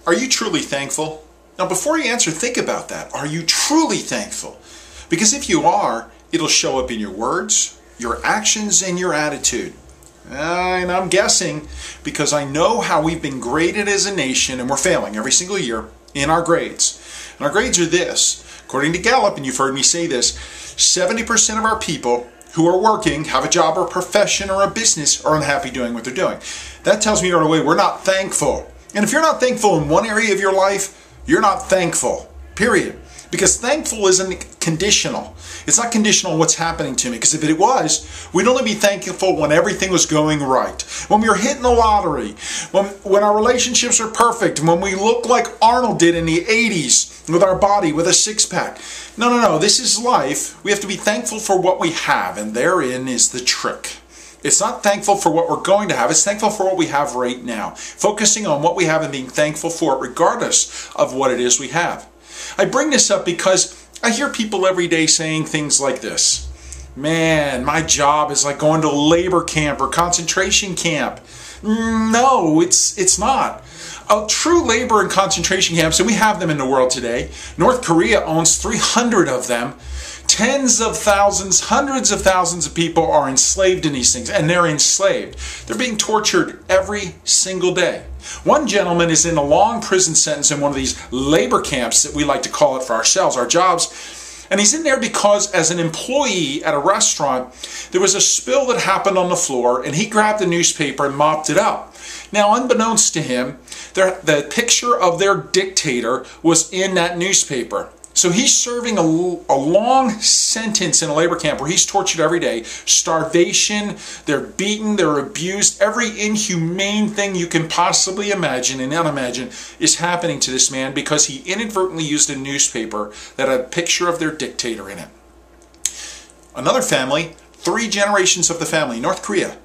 Are you truly thankful? Now, before you answer, think about that. Are you truly thankful? Because if you are, it'll show up in your words, your actions, and your attitude. And I'm guessing because I know how we've been graded as a nation, and we're failing every single year in our grades. And our grades are this. According to Gallup, and you've heard me say this, 70% of our people who are working, have a job or a profession or a business, are unhappy doing what they're doing. That tells me right away we're not thankful. And if you're not thankful in one area of your life, you're not thankful, period. Because thankful isn't conditional. It's not conditional on what's happening to me. Because if it was, we'd only be thankful when everything was going right. When we were hitting the lottery. When our relationships are perfect. When we look like Arnold did in the 80s with our body, with a six-pack. No. This is life. We have to be thankful for what we have. And therein is the trick. It's not thankful for what we're going to have. It's thankful for what we have right now. Focusing on what we have and being thankful for it regardless of what it is we have. I bring this up because I hear people every day saying things like this. Man, my job is like going to a labor camp or concentration camp. No, it's not. A true labor and concentration camps, and we have them in the world today. North Korea owns 300 of them. Tens of thousands, hundreds of thousands of people are enslaved in these things, and they're enslaved. They're being tortured every single day. One gentleman is in a long prison sentence in one of these labor camps that we like to call it for ourselves, our jobs. And he's in there because as an employee at a restaurant, there was a spill that happened on the floor, and he grabbed a newspaper and mopped it up. Now, unbeknownst to him, the picture of their dictator was in that newspaper. So he's serving a long sentence in a labor camp where he's tortured every day. Starvation, they're beaten, they're abused. Every inhumane thing you can possibly imagine and unimagine is happening to this man because he inadvertently used a newspaper that had a picture of their dictator in it. Another family, 3 generations of the family, North Korea,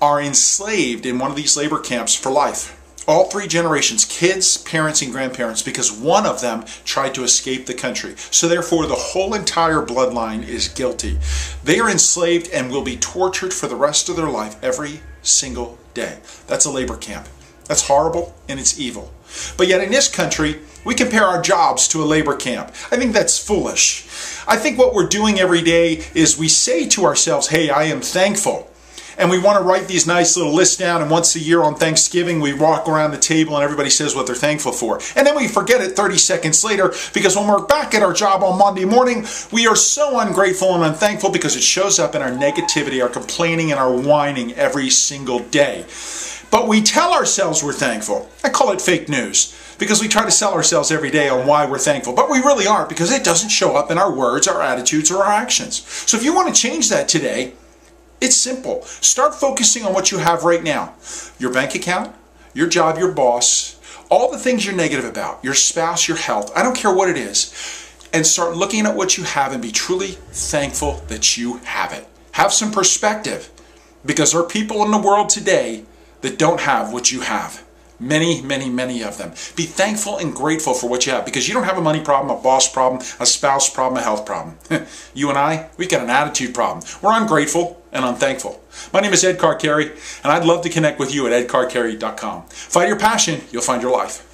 are enslaved in one of these labor camps for life. All 3 generations, kids, parents, and grandparents, because one of them tried to escape the country. So therefore, the whole entire bloodline is guilty. They are enslaved and will be tortured for the rest of their life every single day. That's a labor camp. That's horrible and it's evil. But yet in this country, we compare our jobs to a labor camp. I think that's foolish. I think what we're doing every day is we say to ourselves, hey, I am thankful. And we want to write these nice little lists down, and once a year on Thanksgiving we walk around the table and everybody says what they're thankful for. And then we forget it 30 seconds later because when we're back at our job on Monday morning, we are so ungrateful and unthankful because it shows up in our negativity, our complaining, and our whining every single day. But we tell ourselves we're thankful. I call it fake news because we try to sell ourselves every day on why we're thankful. But we really aren't because it doesn't show up in our words, our attitudes, or our actions. So if you want to change that today, it's simple. Start focusing on what you have right now. Your bank account, your job, your boss, all the things you're negative about, your spouse, your health, I don't care what it is. And start looking at what you have and be truly thankful that you have it. Have some perspective because there are people in the world today that don't have what you have. Many, many, many of them. Be thankful and grateful for what you have because you don't have a money problem, a boss problem, a spouse problem, a health problem. You and I, we've got an attitude problem. We're ungrateful and unthankful. My name is Ed Carcarey, and I'd love to connect with you at edcarcarey.com. Find your passion, you'll find your life.